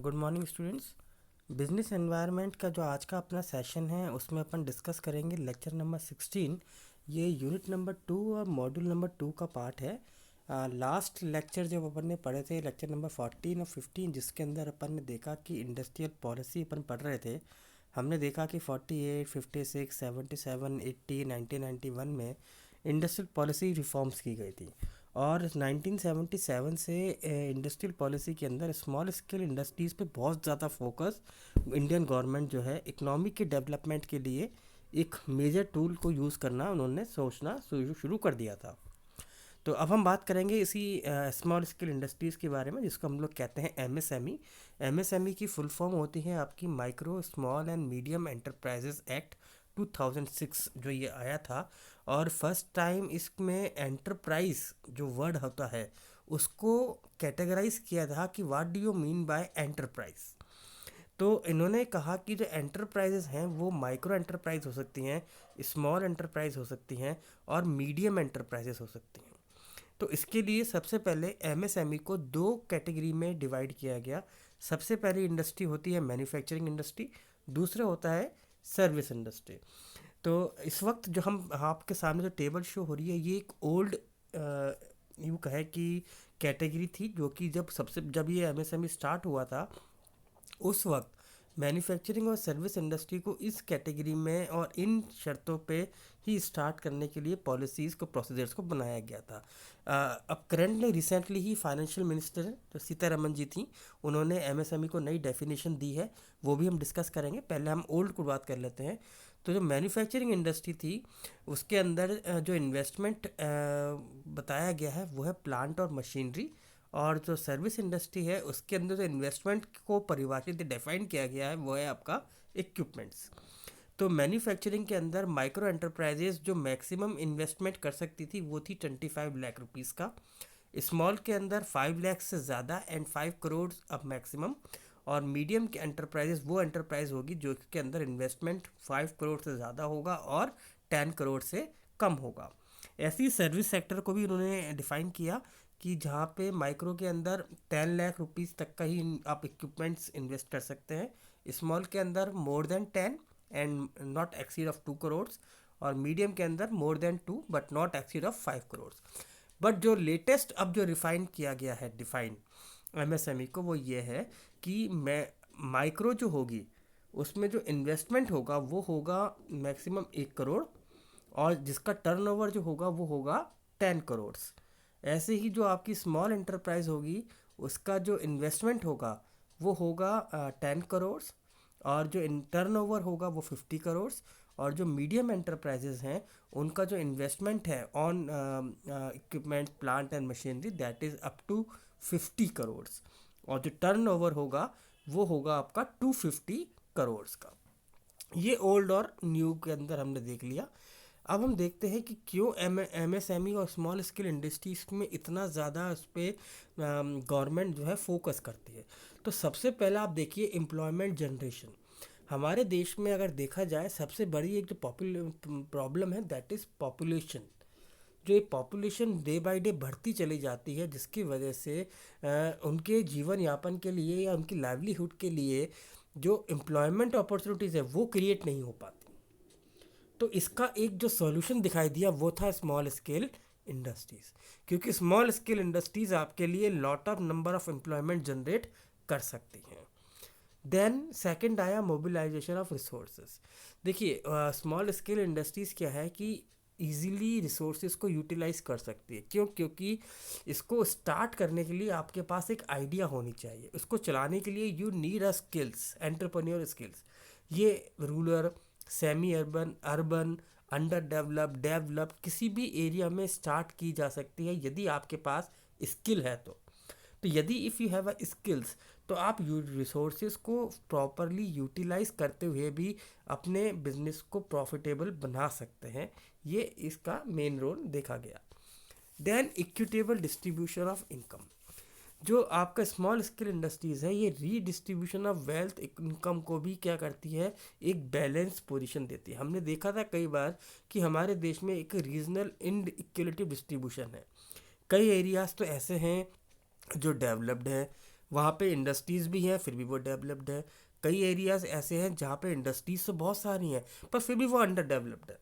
Good morning students. Business environment का जो आज का अपना सेशन है उसमें अपन डिस्कस करेंगे लेक्चर नंबर 16। ये यूनिट नंबर 2 और मॉड्यूल नंबर 2 का पार्ट है। लास्ट लेक्चर जब अपन ने पढ़े थे लेक्चर नंबर 14 और 15, जिसके अंदर अपन ने देखा कि इंडस्ट्रियल पॉलिसी अपन पढ़ रहे थे। हमने देखा कि 48, 56, 77, 80, 1991 में इंडस्ट्रियल पॉलिसी रिफॉर्म्स की गई थी। और 1977 से इंडस्ट्रियल पॉलिसी के अंदर स्मॉल स्केल इंडस्ट्रीज़ पे बहुत ज़्यादा फोकस इंडियन गवर्नमेंट जो है इकोनॉमी के डेवलपमेंट के लिए एक मेजर टूल को यूज़ करना उन्होंने सोचना शुरू कर दिया था। तो अब हम बात करेंगे इसी स्मॉल स्केल इंडस्ट्रीज़ के बारे में, जिसको हम लोग कहते हैं एमएसएमई। एमएसएमई की फुल फॉर्म होती है आपकी micro small and medium enterprises act 2006, जो ये आया था। और फर्स्ट टाइम इसमें एंटरप्राइज जो वर्ड होता है उसको कैटेगराइज किया था कि what do you mean by enterprise. तो इन्होंने कहा कि जो एंटरप्राइजेस हैं वो माइक्रो एंटरप्राइज हो सकती हैं, स्मॉल एंटरप्राइज हो सकती हैं और मीडियम एंटरप्राइजेस हो सकती हैं। तो इसके लिए सबसे पहले एमएसएमई को दो कैटेगरी में डिवाइड किया गया। सबसे पहली इंडस्ट्री होती है मैन्युफैक्चरिंग इंडस्ट्री, दूसरा होता है सर्विस इंडस्ट्री। तो इस वक्त जो हम आपके सामने जो टेबल शो हो रही है ये एक ओल्ड यूँ कहे कि कैटेगरी थी, जो कि जब ये एमएसएमई स्टार्ट हुआ था उस वक्त मैन्युफैक्चरिंग और सर्विस इंडस्ट्री को इस कैटेगरी में और इन शर्तों पे ही स्टार्ट करने के लिए पॉलिसीज़ को प्रोसीजर्स को बनाया गया था। अब करंटली रिसेंटली ही फाइनेंशियल मिनिस्टर जो सीतारमन जी थी, उन्होंने एमएसएमई को नई डेफिनेशन दी है, वो भी हम डिस्कस करेंगे। पहले हम ओल्ड को बात कर लेते हैं। तो जो मैन्युफैक्चरिंग इंडस्ट्री थी उसके अंदर जो इन्वेस्टमेंट बताया गया है वो है प्लांट और मशीनरी। और जो सर्विस इंडस्ट्री है उसके अंदर जो इन्वेस्टमेंट को परिभाषित डिफाइन किया गया है वो है आपका इक्विपमेंट्स। तो मैन्युफैक्चरिंग के अंदर माइक्रो एंटरप्राइजेस जो मैक्सिमम इन्वेस्टमेंट कर सकती थी वो थी 25 लाख रुपीज़ का। स्मॉल के अंदर 5 लाख से ज़्यादा एंड 5 करोड़ अब मैक्सिमम। और मीडियम के एंटरप्राइजेस वो एंटरप्राइज होगी जो के अंदर इन्वेस्टमेंट 5 करोड़ से ज़्यादा होगा और 10 करोड़ से कम होगा। ऐसी सर्विस सेक्टर को भी उन्होंने डिफाइन किया कि जहाँ पे माइक्रो के अंदर 10 लाख रुपीज़ तक का ही आप इक्विपमेंट्स इन्वेस्ट कर सकते हैं, स्मॉल के अंदर more than 10 and not exceed of 2 crore, और मीडियम के अंदर more than 2 but not exceed of 5 crore. But जो लेटेस्ट अब जो रिफाइन किया गया है डिफाइन एमएसएमई को वो ये है कि मैं माइक्रो जो होगी उसमें जो इन्वेस्टमेंट होगा वो होगा मैक्सिमम 1 करोड़, और जिसका टर्नओवर जो होगा वो होगा 10 करोड़। ऐसे ही जो आपकी स्मॉल एंटरप्राइज होगी उसका जो इन्वेस्टमेंट होगा वो होगा 10 करोड़, और जो टर्नओवर होगा वो 50 करोड़। और जो मीडियम एंटरप्राइजेज हैं उनका जो इन्वेस्टमेंट है on equipment plant and machinery that is up to 50 crore, और जो टर्नओवर होगा वो होगा आपका 250 करोड़ का। ये ओल्ड और न्यू के अंदर हमने देख लिया। अब हम देखते हैं कि क्यों एमएसएमई और स्मॉल स्केल इंडस्ट्रीज में इतना ज़्यादा उस पर गवर्नमेंट जो है फोकस करती है। तो सबसे पहला आप देखिए एम्प्लॉयमेंट जनरेशन। हमारे देश में अगर देखा जाए सबसे बड़ी एक जो प्रॉब्लम है दैट इज़ पॉपुलेशन। जो ये पॉपुलेशन डे बाय डे बढ़ती चली जाती है, जिसकी वजह से उनके जीवन यापन के लिए या उनकी लाइवलीहुड के लिए जो एम्प्लॉयमेंट अपॉर्चुनिटीज़ है वो क्रिएट नहीं हो पाती। तो इसका एक जो सॉल्यूशन दिखाई दिया वो था स्मॉल स्केल इंडस्ट्रीज़, क्योंकि स्मॉल स्केल इंडस्ट्रीज़ आपके लिए lot of number of employment generate कर सकती हैं। देन सेकंड आया मोबिलाइजेशन ऑफ रिसोर्सेज। देखिए स्मॉल स्केल इंडस्ट्रीज़ क्या है कि इजीली रिसोर्सेज को यूटिलाइज कर सकती है। क्यों? क्योंकि इसको स्टार्ट करने के लिए आपके पास एक आइडिया होनी चाहिए, उसको चलाने के लिए you need a skills, entrepreneur skills. ये rural, semi urban, urban, under develop, develop किसी भी एरिया में स्टार्ट की जा सकती है यदि आपके पास स्किल है तो यदि if you have a skills तो आप रिसोर्सेज को प्रॉपरली यूटिलाइज करते हुए भी अपने बिजनेस को प्रॉफिटेबल बना सकते हैं। ये इसका मेन रोल देखा गया। Then equitable distribution of income. जो आपका स्मॉल स्केल इंडस्ट्रीज़ है ये रीडिस्ट्रीब्यूशन ऑफ वेल्थ इनकम को भी क्या करती है, एक बैलेंस पोजीशन देती है। हमने देखा था कई बार कि हमारे देश में एक रीजनल इनइक्वलिटी डिस्ट्रीब्यूशन है। कई एरियाज तो ऐसे हैं जो डेवलप्ड हैं, वहाँ पे इंडस्ट्रीज़ भी हैं फिर भी वो डेवलप्ड है। कई एरियाज़ ऐसे हैं जहाँ पे इंडस्ट्रीज़ तो बहुत सारी हैं पर फिर भी वो अंडर डेवलप्ड है।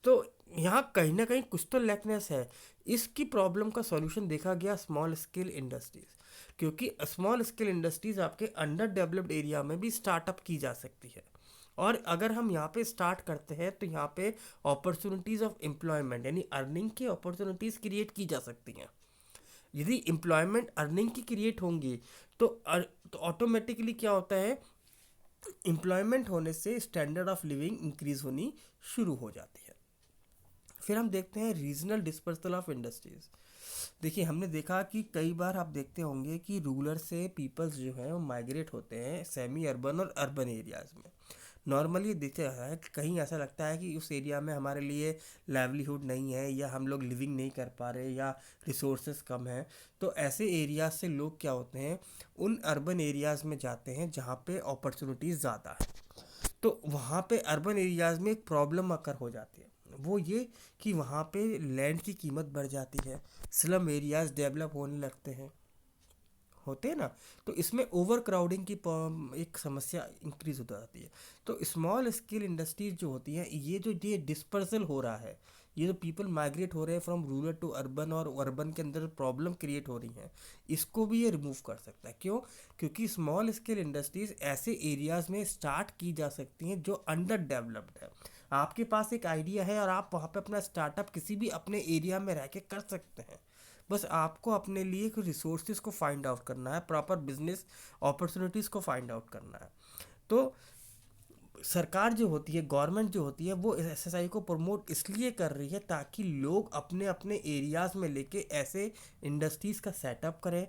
तो यहाँ कहीं ना कहीं कुछ तो लैकनेस है। इसकी प्रॉब्लम का सॉल्यूशन देखा गया स्मॉल स्केल इंडस्ट्रीज़, क्योंकि स्मॉल स्केल इंडस्ट्रीज़ आपके अंडर डेवलप्ड एरिया में भी स्टार्टअप की जा सकती है। और अगर हम यहाँ पे स्टार्ट करते हैं तो यहाँ पे अपॉर्चुनिटीज़ ऑफ एम्प्लॉयमेंट यानी अर्निंग की अपॉर्चुनिटीज़ क्रिएट की जा सकती हैं। यदि एम्प्लॉयमेंट अर्निंग की क्रिएट होंगी तो तो ऑटोमेटिकली क्या होता है, एम्प्लॉयमेंट होने से स्टैंडर्ड ऑफ लिविंग इंक्रीज होनी शुरू हो जाती है। फिर हम देखते हैं रीजनल डिस्पर्सल ऑफ इंडस्ट्रीज। देखिए हमने देखा कि कई बार आप देखते होंगे कि रूरल से पीपल्स जो है वो माइग्रेट होते हैं सेमी अर्बन और अर्बन एरियाज़ में। नॉर्मली देखा है कि कहीं ऐसा लगता है कि उस एरिया में हमारे लिए लाइवलीहुड नहीं है या हम लोग लिविंग नहीं कर पा रहे या रिसोर्सेज कम है। तो ऐसे एरियाज से लोग क्या होते हैं, उन अर्बन एरियाज़ में जाते हैं जहाँ पे अपॉर्चुनिटीज़ ज़्यादा है। तो वहाँ पे अर्बन एरियाज़ में एक प्रॉब्लम अकर हो जाती है, वो ये कि वहाँ पे लैंड की कीमत बढ़ जाती है, स्लम एरियाज़ डेवलप होने लगते हैं, होते हैं ना। तो इसमें ओवर क्राउडिंग की एक समस्या इंक्रीज हो जाती है। तो स्मॉल स्केल इंडस्ट्रीज जो होती हैं, ये डिस्पर्सल हो रहा है, ये जो पीपल माइग्रेट हो रहे हैं फ्रॉम रूरल टू अर्बन और अर्बन के अंदर प्रॉब्लम क्रिएट हो रही हैं, इसको भी ये रिमूव कर सकता है। क्यों? क्योंकि स्मॉल स्केल इंडस्ट्रीज ऐसे एरियाज में स्टार्ट की जा सकती हैं जो अंडर डेवलप्ड है। आपके पास एक आइडिया है और आप वहाँ पे अपना स्टार्टअप किसी भी अपने एरिया में रह के कर सकते हैं। बस आपको अपने लिए कुछ रिसोर्सेज को फाइंड आउट करना है, प्रॉपर बिजनेस अपॉर्चुनिटीज़ को फाइंड आउट करना है। तो सरकार जो होती है, गवर्नमेंट जो होती है, वो एसएसआई को प्रमोट इसलिए कर रही है ताकि लोग अपने अपने एरियाज़ में लेके ऐसे इंडस्ट्रीज़ का सेटअप करें,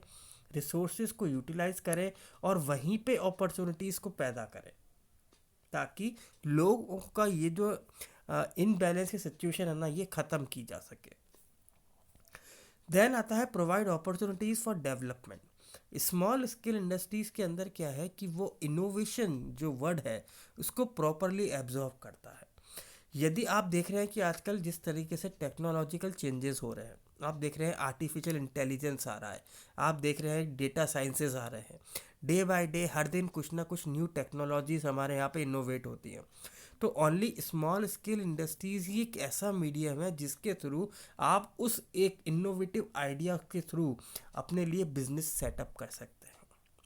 रिसोर्सेज को यूटिलाइज करें और वहीं पे अपॉर्चुनिटीज़ को पैदा करें, ताकि लोगों का ये जो इनबैलेंस की सिचुएशन है ना, ये ख़त्म की जा सके। देन आता है provide opportunities for development. Small scale industries के अंदर क्या है कि वो इनोवेशन जो वर्ड है उसको प्रॉपरली एब्जॉर्व करता है। यदि आप देख रहे हैं कि आजकल जिस तरीके से टेक्नोलॉजिकल चेंजेस हो रहे हैं, आप देख रहे हैं आर्टिफिशियल इंटेलिजेंस आ रहा है, आप देख रहे हैं डेटा साइंसेज आ रहे हैं, डे बाय डे हर दिन कुछ ना कुछ न्यू टेक्नोलॉजीज हमारे यहाँ पे इनोवेट होती हैं। तो ओनली स्मॉल स्केल इंडस्ट्रीज़ ही एक ऐसा मीडियम है जिसके थ्रू आप उस एक इनोवेटिव आइडिया के थ्रू अपने लिए बिजनेस सेटअप कर सकते हैं,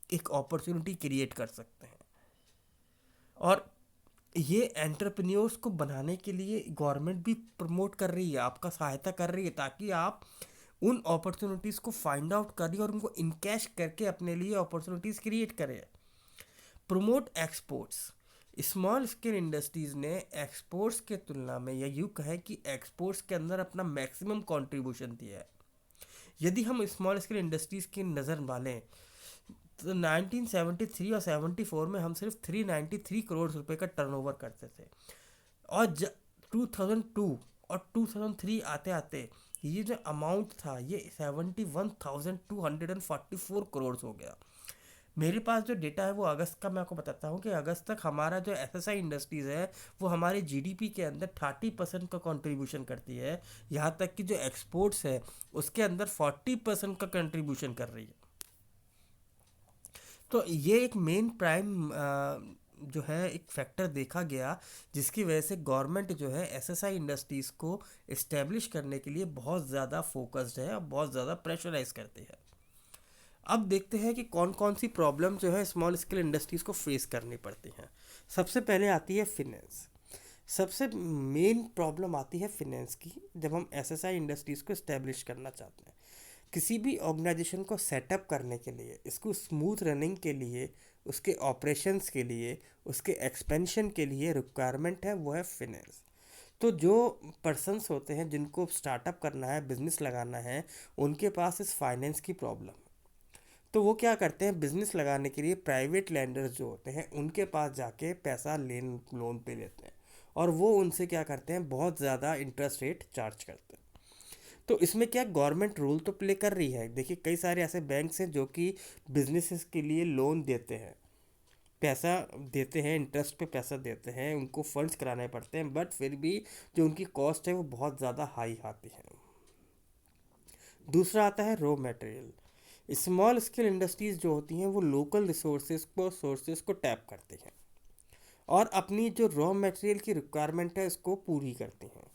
एक अपॉर्चुनिटी क्रिएट कर सकते हैं। और ये एंटरप्रेन्योर्स को बनाने के लिए गवर्नमेंट भी प्रमोट कर रही है, आपका सहायता कर रही है, ताकि आप उन अपॉर्चुनिटीज़ को फाइंड आउट करिए और उनको इनकैश करके अपने लिए अपॉर्चुनिटीज़ क्रिएट करें। Promote exports. Small scale industries ने एक्सपोर्ट्स के तुलना में या यूँ कहें कि एक्सपोर्ट्स के अंदर अपना मैक्सिमम कंट्रीब्यूशन दिया है। यदि हम स्मॉल स्केल इंडस्ट्रीज़ की नज़र डालें तो 1973 और 74 में हम सिर्फ 393 करोड़ रुपए का टर्नओवर करते थे। और 2002 और 2003 आते आते ये जो अमाउंट था ये 71,244 करोड़ हो गया। मेरे पास जो डेटा है वो अगस्त का, मैं आपको बताता हूँ कि अगस्त तक हमारा जो एफएसआई इंडस्ट्रीज़ है वो हमारी जीडीपी के अंदर 30% का कंट्रीब्यूशन करती है। यहाँ तक कि जो एक्सपोर्ट्स है उसके अंदर 40% का कंट्रीब्यूशन कर रही है। तो ये एक मेन प्राइम जो है एक फैक्टर देखा गया जिसकी वजह से गवर्नमेंट जो है एसएसआई इंडस्ट्रीज़ को इस्टेब्लिश करने के लिए बहुत ज़्यादा फोकस्ड है और बहुत ज़्यादा प्रेशराइज करती है। अब देखते हैं कि कौन कौन सी प्रॉब्लम जो है स्मॉल स्केल इंडस्ट्रीज़ को फेस करनी पड़ती हैं। सबसे पहले आती है फिनेंस। सबसे मेन प्रॉब्लम आती है फिनेंस की जब हम एसएसआई इंडस्ट्रीज़ को इस्टेब्लिश करना चाहते हैं। किसी भी ऑर्गेनाइजेशन को सेटअप करने के लिए, इसको स्मूथ रनिंग के लिए, उसके ऑपरेशंस के लिए, उसके एक्सपेंशन के लिए रिक्वायरमेंट है वो है फिनेंस। तो जो पर्सन्स होते हैं जिनको स्टार्टअप करना है, बिजनेस लगाना है, उनके पास इस फाइनेंस की प्रॉब्लम है। तो वो क्या करते हैं, बिजनेस लगाने के लिए प्राइवेट लैंडर्स जो होते हैं उनके पास जाके पैसा लोन पे लेते हैं और वो उनसे क्या करते हैं, बहुत ज़्यादा इंटरेस्ट रेट चार्ज करते हैं। तो इसमें क्या गवर्नमेंट रोल तो प्ले कर रही है। देखिए कई सारे ऐसे बैंक्स हैं जो कि बिजनेसेस के लिए लोन देते हैं, पैसा देते हैं, इंटरेस्ट पे पैसा देते हैं, उनको फंड्स कराने पड़ते हैं, बट फिर भी जो उनकी कॉस्ट है वो बहुत ज़्यादा हाई आती है। दूसरा आता है raw material. Small scale industries जो होती हैं वो लोकल सोर्सेज को टैप करती हैं और अपनी जो रॉ मटेरियल की रिक्वायरमेंट है इसको पूरी करती हैं।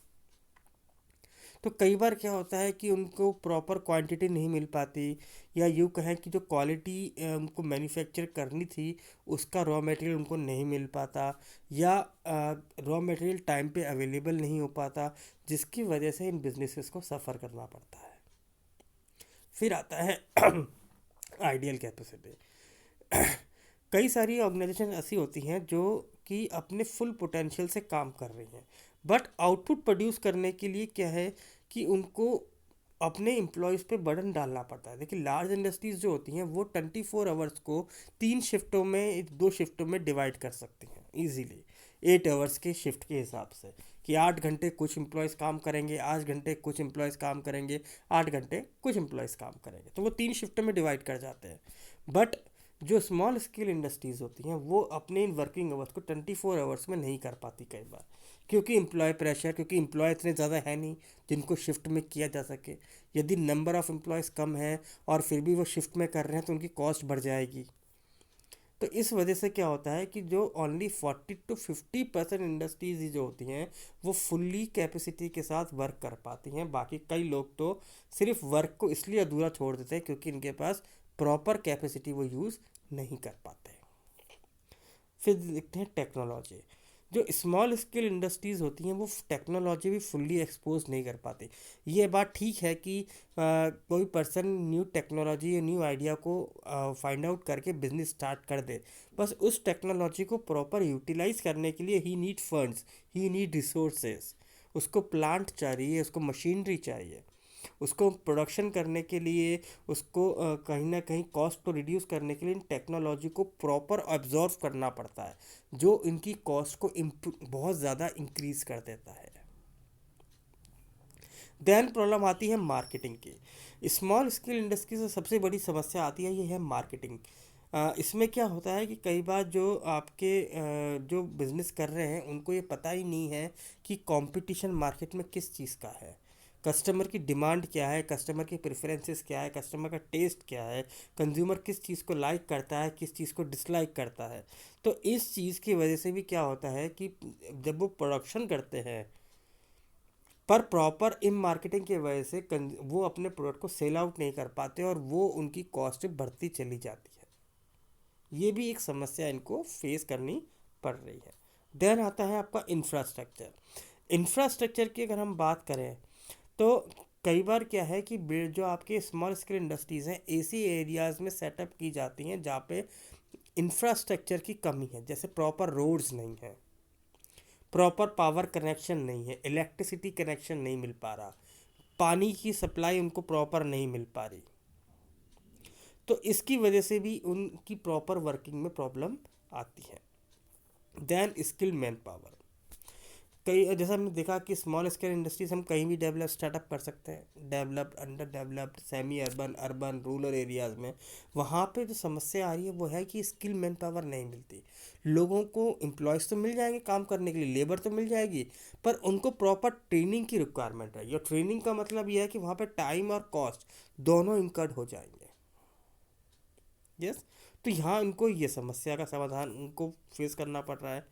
तो कई बार क्या होता है कि उनको प्रॉपर क्वांटिटी नहीं मिल पाती, या यूँ कहें कि जो क्वालिटी उनको मैन्युफैक्चर करनी थी उसका रॉ मटेरियल उनको नहीं मिल पाता, या रॉ मटेरियल टाइम पे अवेलेबल नहीं हो पाता, जिसकी वजह से इन बिजनेसेस को सफ़र करना पड़ता है। फिर आता है आइडियल कैपेसिटी। कई सारी ऑर्गेनाइजेशन ऐसी होती हैं जो कि अपने फुल पोटेंशियल से काम कर रही हैं, बट आउटपुट प्रोड्यूस करने के लिए क्या है कि उनको अपने एम्प्लॉयज़ पे बर्डन डालना पड़ता है। देखिए लार्ज इंडस्ट्रीज़ जो होती हैं वो 24 आवर्स को 2 शिफ्टों में डिवाइड कर सकती हैं ईजीली, 8 आवर्स के शिफ्ट के हिसाब से, कि 8 घंटे कुछ एम्प्लॉयज़ काम करेंगे, 8 घंटे कुछ एम्प्लॉयज़ काम करेंगे, 8 घंटे कुछ एम्प्लॉयज़ काम करेंगे, तो वो 3 शिफ्टों में डिवाइड कर जाते हैं। बट जो स्मॉल स्केल इंडस्ट्रीज़ होती हैं वो अपने इन वर्किंग आवर्स को 24 आवर्स में नहीं कर पाती कई बार, क्योंकि एम्प्लॉय प्रेशर, क्योंकि एम्प्लॉय इतने ज़्यादा है नहीं जिनको शिफ्ट में किया जा सके। यदि नंबर ऑफ़ एम्प्लॉयज़ कम है और फिर भी वो शिफ्ट में कर रहे हैं तो उनकी कॉस्ट बढ़ जाएगी। तो इस वजह से क्या होता है कि जो ओनली 40 to 50% इंडस्ट्रीज ही जो होती हैं वो फुल्ली कैपेसिटी के साथ वर्क कर पाती हैं। बाकी कई लोग तो सिर्फ वर्क को इसलिए अधूरा छोड़ देते हैं क्योंकि इनके पास प्रॉपर कैपेसिटी वो यूज़ नहीं कर पाते। फिर देखते हैं टेक्नोलॉजी। जो स्मॉल स्केल इंडस्ट्रीज़ होती हैं वो टेक्नोलॉजी भी फुल्ली एक्सपोज नहीं कर पाती। ये बात ठीक है कि कोई पर्सन न्यू टेक्नोलॉजी या न्यू आइडिया को फाइंड आउट करके बिजनेस स्टार्ट कर दे, बस उस टेक्नोलॉजी को प्रॉपर यूटिलाइज करने के लिए ही नीड फंड्स, ही नीड रिसोर्सेज। उसको प्लांट चाहिए, उसको मशीनरी चाहिए, उसको प्रोडक्शन करने के लिए, उसको कहीं ना कहीं कॉस्ट को रिड्यूस करने के लिए इन टेक्नोलॉजी को प्रॉपर ऑब्जॉर्व करना पड़ता है, जो इनकी कॉस्ट को बहुत ज़्यादा इंक्रीज कर देता है। देन प्रॉब्लम आती है मार्केटिंग की। स्मॉल स्केल इंडस्ट्री से सबसे बड़ी समस्या आती है, ये है मार्केटिंग। इसमें क्या होता है कि कई बार जो आपके जो बिज़नेस कर रहे हैं उनको ये पता ही नहीं है कि कंपटीशन मार्केट में किस चीज़ का है, कस्टमर की डिमांड क्या है, कस्टमर की प्रेफरेंसेस क्या है, कस्टमर का टेस्ट क्या है, कंज्यूमर किस चीज़ को लाइक करता है, किस चीज़ को डिसलाइक करता है। तो इस चीज़ की वजह से भी क्या होता है कि जब वो प्रोडक्शन करते हैं पर प्रॉपर इन मार्केटिंग की वजह से वो अपने प्रोडक्ट को सेल आउट नहीं कर पाते और वो उनकी कॉस्ट बढ़ती चली जाती है। ये भी एक समस्या इनको फेस करनी पड़ रही है। देन आता है आपका इंफ्रास्ट्रक्चर। इंफ्रास्ट्रक्चर की अगर हम बात करें तो कई बार क्या है कि जो आपके स्मॉल स्केल इंडस्ट्रीज़ हैं ऐसी एरियाज़ में सेटअप की जाती हैं जहाँ पे इंफ्रास्ट्रक्चर की कमी है, जैसे प्रॉपर रोड्स नहीं है, प्रॉपर पावर कनेक्शन नहीं है, इलेक्ट्रिसिटी कनेक्शन नहीं मिल पा रहा, पानी की सप्लाई उनको प्रॉपर नहीं मिल पा रही। तो इसकी वजह से भी उनकी प्रॉपर वर्किंग में प्रॉब्लम आती है। Then skill man power. कई जैसा हमने देखा कि स्मॉल स्केल इंडस्ट्रीज हम कहीं भी डेवलप स्टार्टअप कर सकते हैं, developed, under developed, semi urban, urban, rural areas में। वहाँ पे जो समस्या आ रही है वो है कि स्किल मैन पावर नहीं मिलती। लोगों को एम्प्लॉयज़ तो मिल जाएंगे काम करने के लिए, लेबर तो मिल जाएगी, पर उनको प्रॉपर ट्रेनिंग की रिक्वायरमेंट है। और ट्रेनिंग का मतलब यह है कि वहाँ पर टाइम और कॉस्ट दोनों इंकर्ड हो जाएंगे। यस। तो यहाँ इनको ये समस्या का समाधान उनको फेस करना पड़ रहा है।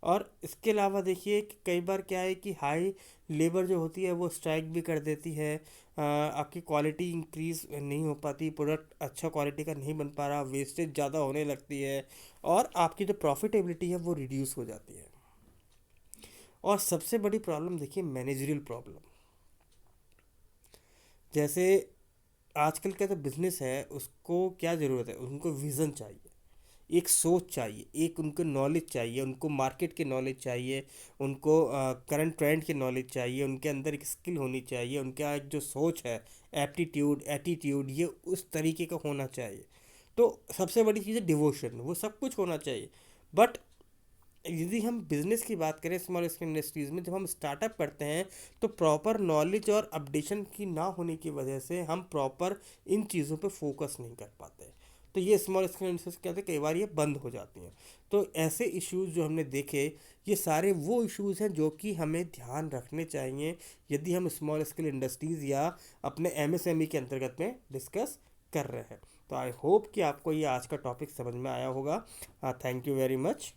और इसके अलावा देखिए कि कई बार क्या है कि हाई लेबर जो होती है वो स्ट्राइक भी कर देती है, आपकी क्वालिटी इंक्रीज़ नहीं हो पाती, प्रोडक्ट अच्छा क्वालिटी का नहीं बन पा रहा, वेस्टेज ज़्यादा होने लगती है और आपकी जो प्रॉफिटेबिलिटी है वो रिड्यूस हो जाती है। और सबसे बड़ी प्रॉब्लम देखिए मैनेजरियल प्रॉब्लम। जैसे आजकल का जो बिज़नेस है उसको क्या ज़रूरत है, उनको विज़न चाहिए, एक सोच चाहिए, एक उनको नॉलेज चाहिए, उनको मार्केट की नॉलेज चाहिए, उनको करंट ट्रेंड की नॉलेज चाहिए, उनके अंदर एक स्किल होनी चाहिए, उनका एक जो सोच है, एप्टीट्यूड, एटीट्यूड, ये उस तरीके का होना चाहिए। तो सबसे बड़ी चीज़ है डिवोशन, वो सब कुछ होना चाहिए। बट यदि हम बिज़नेस की बात करें स्मॉल स्केल इंडस्ट्रीज़ में, जब हम स्टार्टअप करते हैं तो प्रॉपर नॉलेज और अपडेशन की ना होने की वजह से हम प्रॉपर इन चीज़ों पे फोकस नहीं कर पाते। तो ये स्मॉल स्केल इंडस्ट्रीज क्या होते हैं, कई बार ये बंद हो जाती हैं। तो ऐसे इश्यूज़ जो हमने देखे, ये सारे वो इश्यूज़ हैं जो कि हमें ध्यान रखने चाहिए यदि हम स्मॉल स्केल इंडस्ट्रीज़ या अपने एमएसएमई के अंतर्गत में डिस्कस कर रहे हैं। तो आई होप कि आपको ये आज का टॉपिक समझ में आया होगा। Thank you very much.